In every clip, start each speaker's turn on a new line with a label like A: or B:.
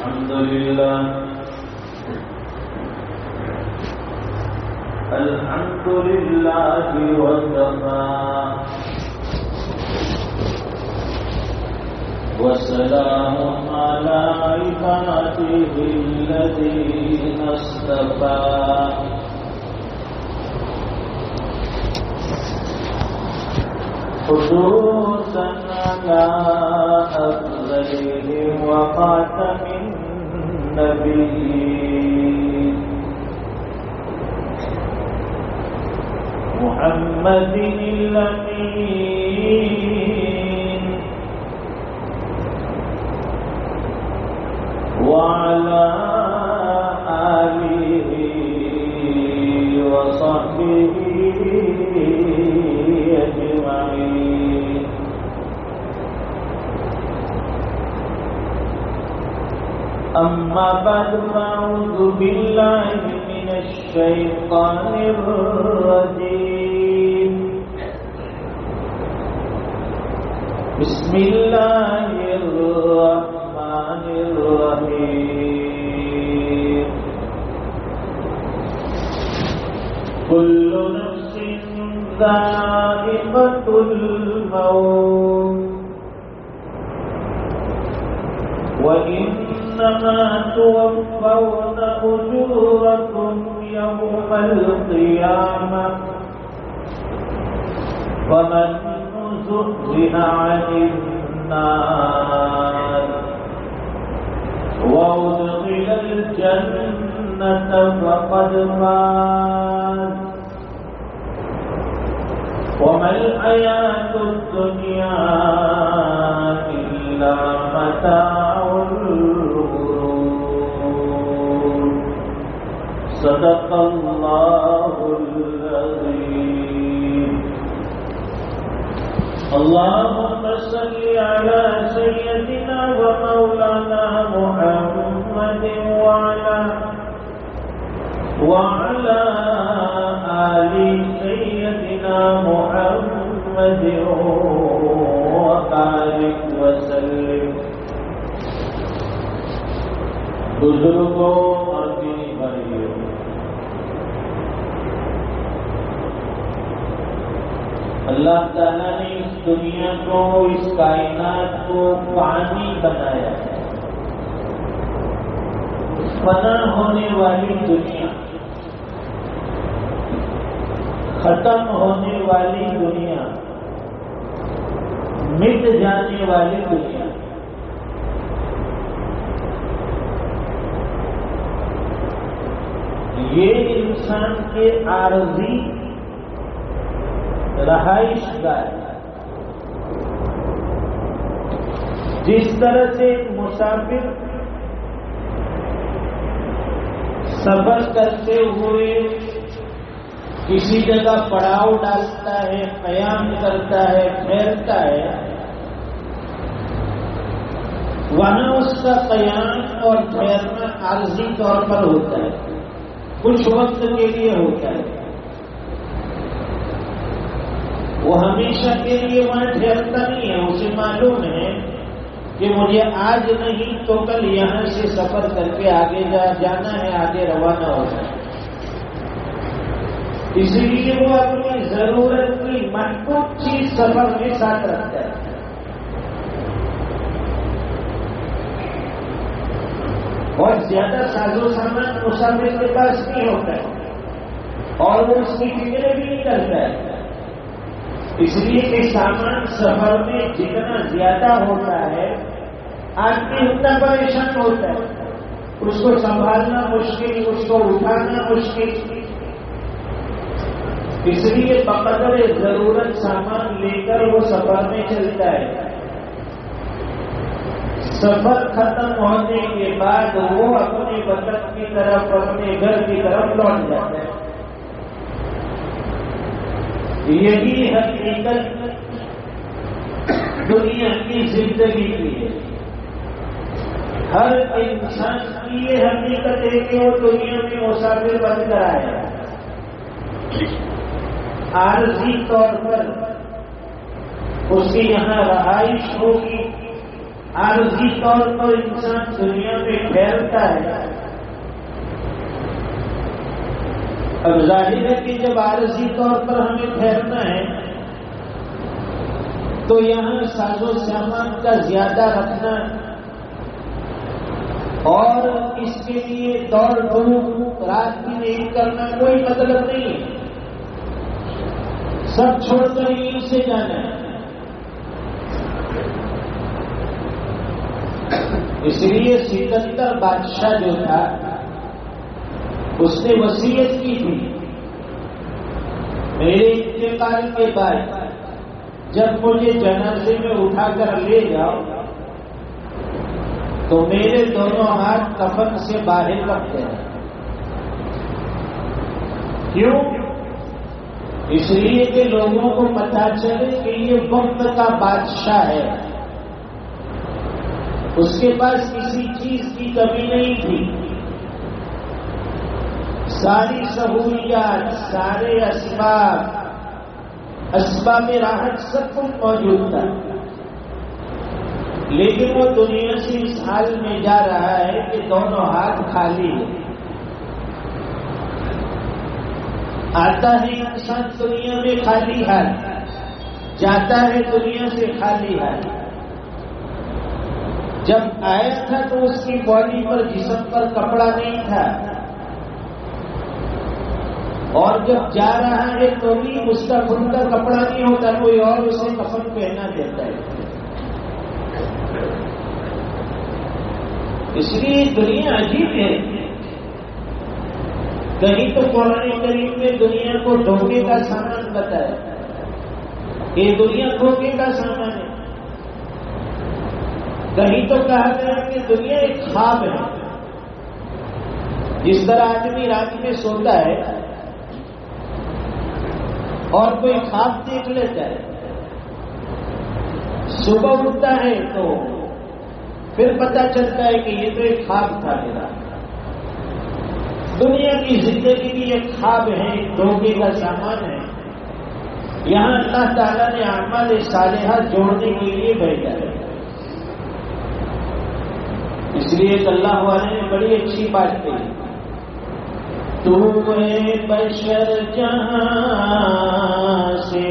A: الحمد لله الحمد لله وكفى وسلام على عباده الذين اصطفى خصوصا على أفضلهم وخاتم النبيين محمد الأمين وعلى آله وصحبه أجمعين. أما بعد فأعوذ بالله من الشيطان الرجيم. بسم الله الرحمن الرحيم. كل نفس ذائقة الموت وإنما توفون أجوركم يوم القيامة فمن زحزح عن النار وأدخل الجنة فقد فاز وما الحياة الدنيا إلا متاع الغرور. صدق الله العظيم. اللهم صل على سيدنا ومولانا محمد وعلى آل سيدنا محمد وبارك وسلم. بزرگوں اور دینی بھائیوں، اللہ تعالیٰ نے اس دنیا کو، اس کائنات کو پانی بنایا ہے. فنا ہونے والی دنیا، ختم ہونے والی دنیا، مٹ جانے والی دنیا، یہ انسان کے عارضی رہائش گاہ. جس طرح سے ایک مسافر سفر کرتے ہوئے کسی جگہ پڑاؤ ڈالتا ہے، قیام کرتا ہے، ٹھہرتا ہے، وہاں اس کا قیام اور ٹھہرنا عارضی طور پر ہوتا ہے، کچھ وقت کے لیے ہوتا ہے. وہ ہمیشہ کے لیے وہاں ٹھہرتا نہیں ہے. اسے معلوم ہے کہ مجھے آج نہیں تو کل یہاں سے سفر کر کے آگے جانا ہے، آگے روانہ ہونا ہے. اس لیے وہ اپنی ضرورت کی محدود چیز سفر کے ساتھ رکھتا ہے. بہت زیادہ ساز و سامان مسافر کے پاس نہیں ہوتا ہے اور وہ اس کی فکر بھی نہیں کرتا ہے. اس لیے کہ سامان سفر میں جتنا زیادہ ہوتا ہے آدمی اتنا پریشان ہوتا ہے. اس کو سنبھالنا مشکل، اس کو اٹھانا مشکل. اس لیے بقدر ضرورت سامان لے کر وہ سفر میں چلتا ہے. سفر ختم ہونے کے بعد وہ اپنے وطن کی طرف، اپنے گھر کی طرف لوٹ جاتا ہے. یہی حقیقت دنیا کی زندگی کی ہے. ہر انسان کی یہ حقیقت ہے کہ وہ دنیا میں مسافر بن کر آیا. عارضی طور پر اس کی یہاں رہائش ہوگی، عارضی طور پر انسان دنیا میں ٹھہرتا ہے. اب ظاہر ہے کہ جب عارضی طور پر ہمیں ٹھہرنا ہے تو یہاں ساز و سامان کا زیادہ رکھنا اور اس کے لیے دوڑ دھوپ رات بھی نہیں کرنا کوئی مطلب نہیں ہے. سب چھوڑ کر یہیں سے جانا ہے. اس لیے سکندر بادشاہ جو تھا اس نے وصیت کی تھی میرے انتقال کے بعد جب مجھے جنازے میں اٹھا کر لے جاؤ تو میرے دونوں ہاتھ کفن سے باہر رکھ دینا. کیوں؟ اس لیے کہ لوگوں کو پتہ چلے کہ یہ وقت کا بادشاہ ہے. اس کے پاس کسی چیز کی کمی نہیں تھی. ساری سہولیات، سارے اسباب راحت سب کچھ موجود تھا. لیکن وہ دنیا سے اس حال میں جا رہا ہے کہ دونوں ہاتھ خالی ہیں. آتا ہے انسان دنیا میں خالی ہاتھ، جاتا ہے دنیا سے خالی ہاتھ. جب آیا تھا تو اس کی باڈی پر، جسم پر کپڑا نہیں تھا، اور جب جا رہا ہے تو بھی اس کا خود کا کپڑا نہیں ہوتا، کوئی اور اسے کفن پہنا دیتا ہے. اس لیے دنیا عجیب ہے. کہیں تو قرآن کریم میں دنیا کو دھوکے کا سامان بتایا. یہ دنیا دھوکے کا سامان ہے. کہیں تو کہا گیا کہ دنیا ایک خواب ہے. جس طرح آدمی رات میں سوتا ہے اور کوئی خواب دیکھ لیتا ہے، صبح اٹھتا ہے تو پھر پتہ چلتا ہے کہ یہ تو ایک خواب تھا میرا. دنیا کی زندگی بھی ایک خواب ہے، ایک دھوکے کا سامان ہے. یہاں اللہ تعالیٰ نے اعمال صالحہ جوڑنے کے لیے بھیجا ہے. اس لیے اللہ والے نے بڑی اچھی بات کہی، تو اے بشر جہاں سے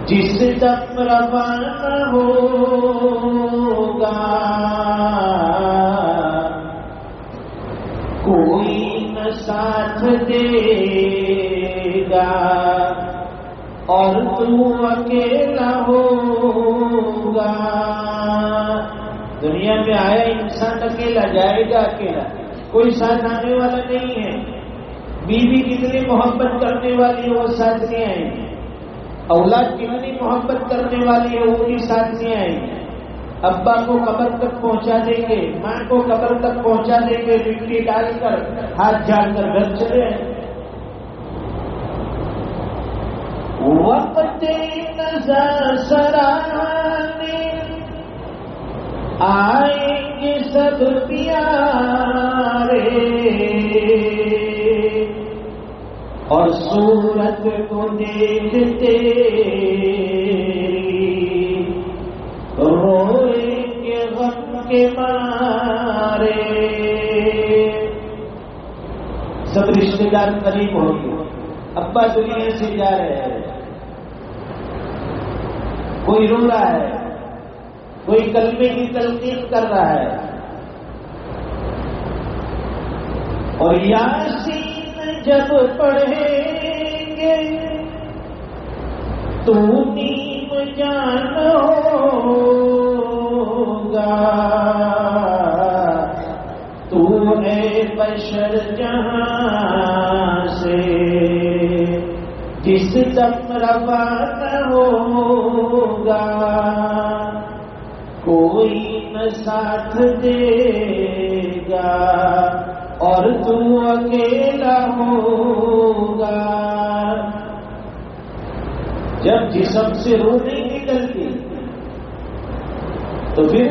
A: جس دم روانہ ہوگا کوئی نہ ساتھ دے گا اور تو اکیلا ہوگا. دنیا میں آیا انسان اکیلا جائے گا، اکیلا، کوئی ساتھ آنے والا نہیں ہے. بیوی کتنی محبت کرنے والی ہے وہ ساتھ نہیں آئیں گے. اولاد کتنی محبت کرنے والی ہے وہ بھی ساتھ نہیں آئیں گے. ابا کو قبر تک پہنچا دیں گے، ماں کو قبر تک پہنچا دیں گے، مٹی ڈال کر ہاتھ جھاڑ کر گھر چلے آئیں. وقت نظر سرانے آئیں گے سب پیارے اور صورت کو دیکھتے روئیں گے غم کے مارے. سب رشتے دار قریب ہوں گے. ابا دنیا سے جا رہے ہیں، کوئی رو رہا ہے، کوئی کلمے کی تلقین کر رہا ہے. اور یاسین جب پڑھیں گے تو نیم جان ہوگا. تو اے بشر جہاں سے جس دم روانہ ہوگا کوئی نہ ساتھ دے گا اور تو اکیلا ہوگا. جب جسم سے روح نہیں نکلتی تو پھر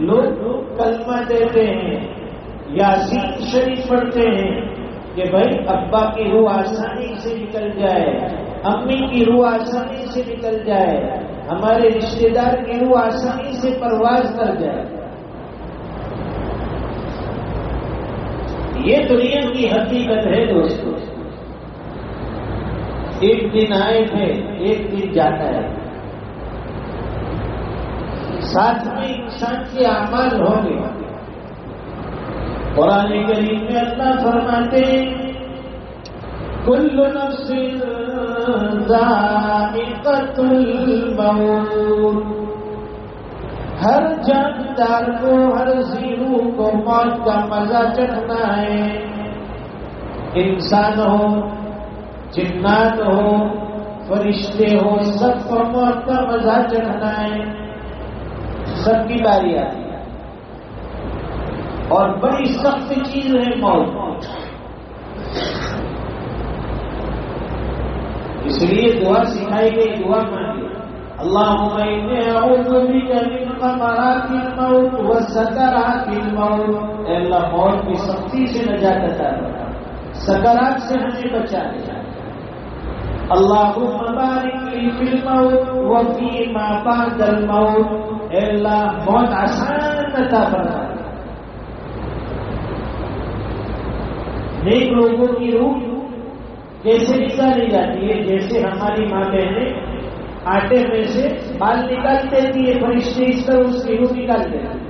A: لوگ کلمہ دیتے ہیں، یاسین شریف پڑھتے ہیں کہ بھائی ابا کی روح آسانی سے نکل جائے، امی کی روح آسانی سے نکل جائے. ہمارے رشتے دار کی روح آسانی سے پرواز کر جائے. یہ دنیا کی حقیقت ہے دوستو. ایک دن آئے تھے، ایک دن جاتا ہے. ساتھ میں انسان کے اعمال ہوں گے. قرآن کریم میں اللہ فرماتے کل نفس ذائقۃ الموت، ہر جاندار کو، ہر زیرو کو موت کا مزہ چکھنا ہے. انسان ہو، جنات ہو، فرشتے ہو، سب کو موت کا مزہ چکھنا ہے. سب کی باری آتی ہے اور بڑی سخت چیز ہے موت. اس لیے دعا سکھائی گئی، دعا مانگی اللہم انی اعوذ بک من غمرات الموت وسکرات الموت. اے اللہ موت کی سختی سے نجات عطا فرما، سکرات سے ہمیں بچا دے. اللہم بارک لی فی الموت وفیما بعد الموت. اے اللہ موت آسان عطا فرما. نیک لوگوں کی روح کیسے نکالی جاتی ہے؟ جیسے ہماری ماں بہنیں آٹے میں سے بال نکال دیتی ہے، فرشتے اس طرح اس کی روح نکال دیتے ہیں.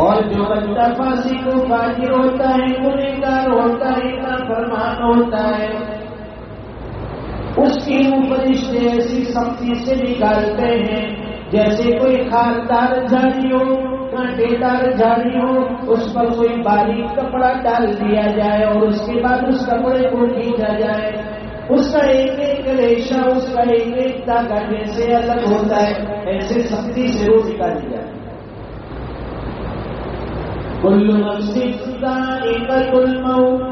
A: اور جو بندہ فاسق و فاجر ہوتا ہے، گنہگار ہوتا ہے، نافرمان ہوتا ہے، اس کی روح فرشتے ایسی سختی سے نکالتے ہیں جیسے کوئی خاردار جھاڑی ہو، کانٹے دار جھاڑی ہو، اس پر کوئی باریک کپڑا ڈال دیا جائے اور اس کے بعد اس کپڑے کو کھینچا جائے. اس کا ایک ایک ریشہ، اس کا ایک ایک داغا جیسے الگ ہوتا ہے، ایسے سختی سے روح نکالی جائے. کل نفس ذائقۃ الموت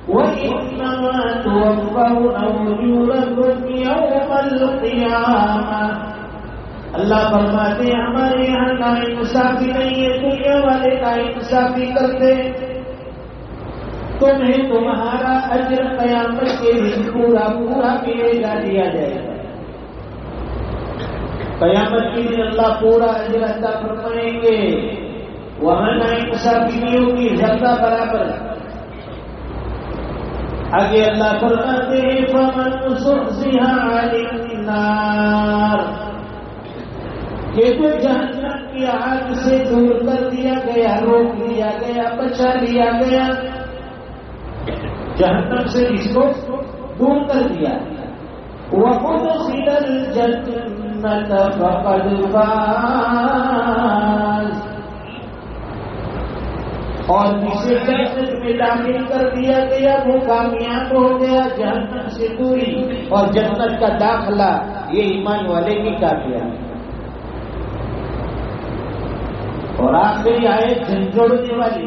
A: وإنما توفون أجوركم يوم القيامة. اللہ فرماتے ہیں ہمارے یہاں نا انصافی نہیں ہے، دنیا والے نا انصافی کرتے، تمہیں تمہارا اجر قیامت کے دن پورا پورا ملے گا، دیا جائے گا. قیامت کے دن اللہ پورا اجر عطا فرمائیں گے. وہاں نا انصافی نہیں ہوگی، ذرہ برابر. آگے اللہ فرماتے ہیں فمن زحزح عن النار، کہ تو جہنم کی آگ سے دور کر دیا گیا، روک لیا گیا، بچا لیا گیا. جہنم سے اس کو دور کر دیا. وَأُدْخِلَ الْجَنَّةَ فَقَدْ فَازَ، اور جسے جنت میں داخل کر دیا گیا وہ کامیاب ہو گیا. جہنم سے دوری اور جنت کا داخلہ یہ ایمان والے کی کامیابی. اور آخری آیت جھنجھوڑنے والی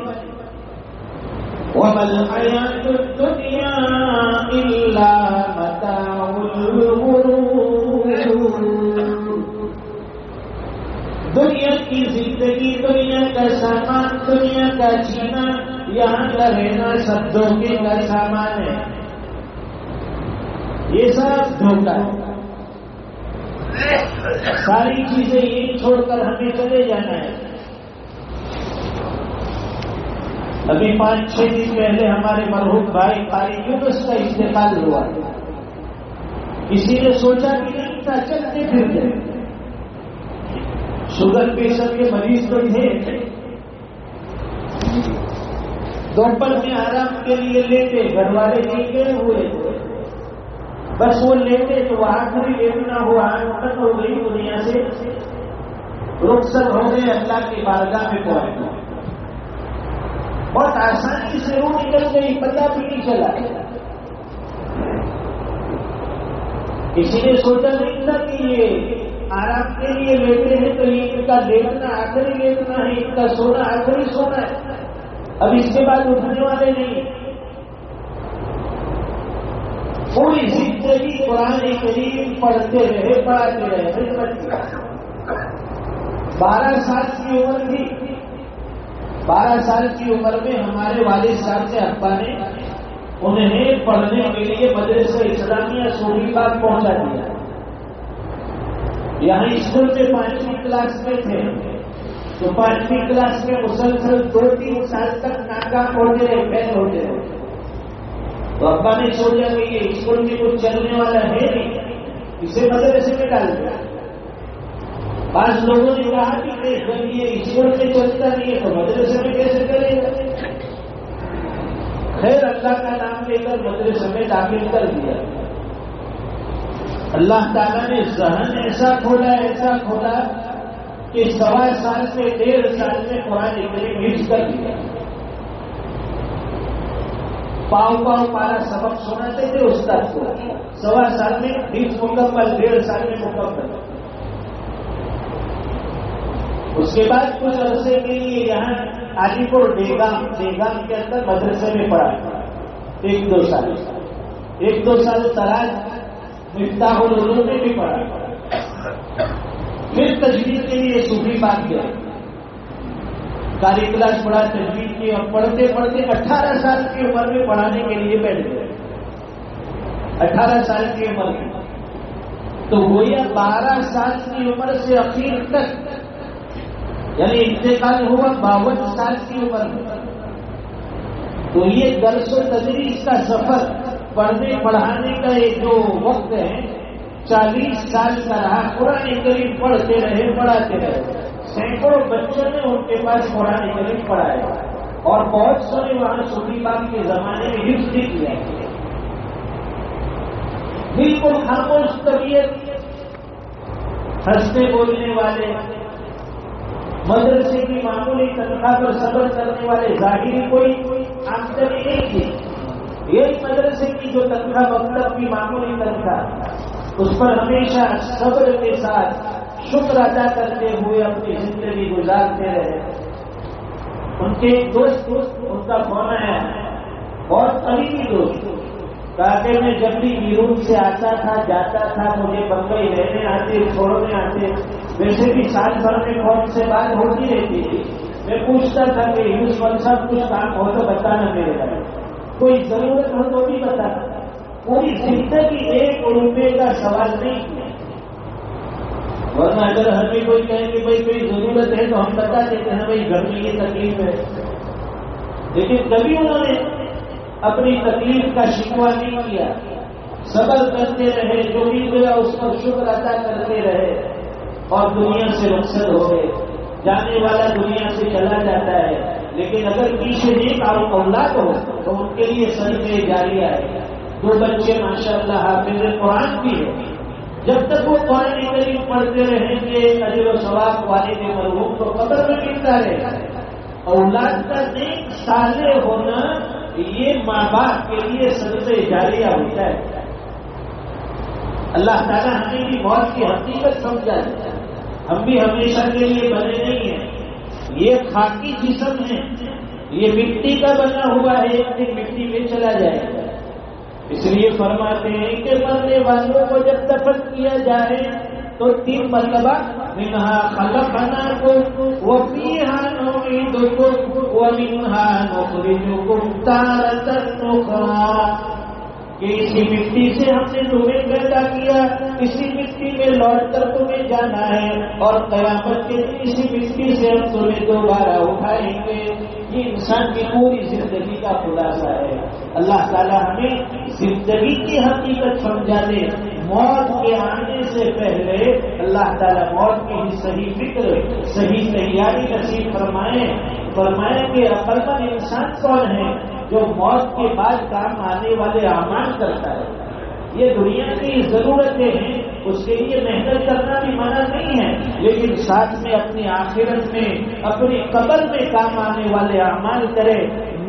A: وَمَا الْحَيَاةُ الدُّنْيَا إِلَّا مَتَاعُ الْغُرُورِ. دنیا کی زندگی، دنیا کا سامان، دنیا کا جینا، یہاں کا رہنا سب دھوکے کا سامان ہے. یہ سب دھوکہ ہے. ساری چیزیں یہ چھوڑ کر ہمیں چلے جانا ہے. ابھی 5-6 دن پہلے ہمارے مرحوم بھائی قاری یونس کا انتقال ہوا. کسی نے سوچا کہ نہیں تھا، چلتے پھرتے. شوگر پریشر کے مریض تو تھے، دوپہر میں آرام کے لیے لیتے، گھر والے نہیں گئے ہوئے، بس وہ لیتے تو آخری لیٹنا ہوا، ختم ہو گئی دنیا سے، رخصت ہو گئے، اللہ کی بارگاہ میں پہنچ گئے. بہت آسانی سے روح نکل گئی، پتہ بھی نہیں چلا. کسی نے سوچا نہیں تھا کہ یہ آرام کے لیے لیتے ہیں تو ان کا لیٹنا آخری لیٹنا ہے، ان کا سونا آخری سونا ہے، اب اس کے بعد اٹھنے والے نہیں. پوری زندگی قرآن کریم پڑھتے رہے، پڑھاتے رہے. 12 سال کی عمر تھی. 12 سال کی عمر میں ہمارے والد صاحب کے ابا نے انہیں پڑھنے کے لیے مدرسہ اسلامیہ سوری باغ پہنچا دیا. یہاں اسکول میں 5ویں کلاس میں تھے تو 5ویں کلاس میں مسلسل 2-3 سال تک ناکام ہوتے رہے، فیل ہوتے رہے۔ تو ابا نے سوچا کہ یہ اسکول میں کچھ چلنے والا ہے نہیں، اسے مدرسے میں ڈال دیا۔ بعض لوگوں نے کہا کہ جب یہ اسکول میں چلتا نہیں ہے تو مدرسے میں کیسے کرے گا؟ خیر اللہ کا نام لے کر مدرسے میں داخل کر دیا۔ اللہ تعالیٰ نے ذہن ایسا کھولا کہ 1.25 سال سے 1.5 سال میں قرآن کریم حفظ کر دیا۔ پاؤ پارا سبق سناتے تھے استاد کو، 1.25 سال میں حفظ مکمل، 1.5 سال میں مکمل۔ اس کے بعد کچھ عرصے کے لیے یہاں علی پور بیگام کے اندر مدرسے میں پڑھا 1-2 سال، 1-2 سال تراج مفتاح العلوم میں بھی پڑھا۔ پھر تجوید کے لیے صوفی بات گیا، قاری کلاس پڑھا، تجوید کی، اور پڑھتے 18 سال کی عمر میں پڑھانے کے لیے بیٹھ گئے۔ 18 سال کی عمر میں تو گویا 12 سال کی عمر سے اخیر تک، یعنی انتقال ہوا 52 سال کی عمر میں۔ تو یہ درس و تدریس کا سفر، پڑھنے پڑھانے کا یہ جو وقت ہے 40 سال کا رہا۔ قرآن کریم پڑھتے رہے، پڑھاتے رہے، سینکڑوں بچوں نے ان کے پاس قرآن کریم پڑھایا، اور بہت سارے وہاں صوفی بات کے زمانے میں حفظ بھی کیا۔ بالکل خاموش طبیعت، ہنستے بولنے والے، مدرسے کی معمولی تنخواہ پر صبر کرنے والے، ظاہری کوئی آمدنی نہیں تھی۔ یہی مدرسے کی جو تنخواہ، مکتب کی معمولی تنخواہ، اس پر ہمیشہ صبر کے ساتھ شکر ادا کرتے ہوئے اپنی زندگی گزارتے رہے۔ ان کے ایک دوست، ان کا فون آیا، بہت قریبی دوست، کہا کہ میں جب بھی بیرون سے آتا تھا جاتا تھا، مجھے بمبئی رہنے آتے، چھوڑنے آتے، ویسے بھی سال بھر میں فون سے بات ہوتی رہتی تھی، میں پوچھتا تھا کہ یونس مول صاحب کچھ کام ہو تو بتانا میرے گھر، کوئی ضرورت ہو تو بھی بتا۔ پوری زندگی 1 روپے کا سوال نہیں کیا، ورنہ اگر ہمیں کوئی کہے کہ بھائی کوئی ضرورت ہے تو ہم بتا دیتے ہیں بھائی گھر میں یہ تکلیف ہے، لیکن کبھی انہوں نے اپنی تکلیف کا شکوہ نہیں کیا، صبر کرتے رہے، جو بھی گیا اس پر شکر ادا کرتے رہے، اور دنیا سے رخصت ہو گئے۔ جانے والا دنیا سے چلا جاتا ہے، لیکن اگر پیچھے ایک اولاد ہو تو ان کے لیے صدقہ جاریہ ہے۔ 2 بچے ماشاءاللہ حافظ قرآن بھی ہے، جب تک وہ قرآن کریم پڑھتے رہیں گے اجر و ثواب والد مرحوم کو قبر میں ملتا رہے گا۔ اولاد کا نیک صالح ہونا یہ ماں باپ کے لیے صدقہ جاریہ ہوتا ہے۔ اللہ تعالیٰ ہمیں بھی موت کی حقیقت سمجھا ہے، ہم بھی ہمیشہ کے لیے بنے نہیں ہیں، یہ خاکی جسم ہے، یہ مٹی کا بنا ہوا ہے، ایک دن مٹی میں چلا جائے گا۔ اس لیے فرماتے ہیں کہ مرنے والوں کو جب دفن کیا جائے تو 3 مرتبہ منہا خلقناکم وفیہا نعیدکم ومنہا نخرجکم تارۃ اخری، کہ اسی مٹی سے ہم نے تمہیں پیدا کیا، اسی مٹی میں لوٹ کر تمہیں جانا ہے، اور قیامت کے دن اسی مٹی سے ہم تمہیں دوبارہ اٹھائیں گے۔ یہ انسان کی پوری زندگی کا خلاصہ ہے۔ اللہ تعالیٰ ہمیں زندگی کی حقیقت سمجھا دے، موت کے آنے سے پہلے اللہ تعالیٰ موت کی صحیح فکر، صحیح تیاری نصیب فرمائیں کہ عقل مند انسان کون ہے جو موت کے بعد کام آنے والے اعمال کرتا ہے۔ یہ دنیا کی ضرورتیں ہیں، اس کے لیے محنت کرنا بھی منع نہیں ہے، لیکن ساتھ میں اپنی آخرت میں، اپنی قبر میں کام آنے والے اعمال کرے،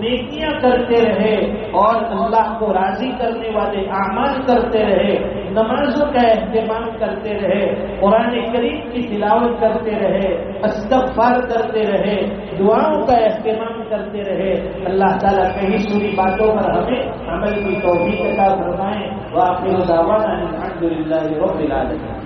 A: نیکیاں کرتے رہے، اور اللہ کو راضی کرنے والے اعمال کرتے رہے، نمازوں کا اہتمام کرتے رہے، قرآن کریم کی تلاوت کرتے رہے، استغفار کرتے رہے، دعاؤں کا اہتمام کرتے رہے۔ اللہ تعالیٰ کہیں سنی باتوں پر ہمیں عمل کی توفیق عطا فرمائے۔ وآخر دعوانا الحمد للہ رب العالمین۔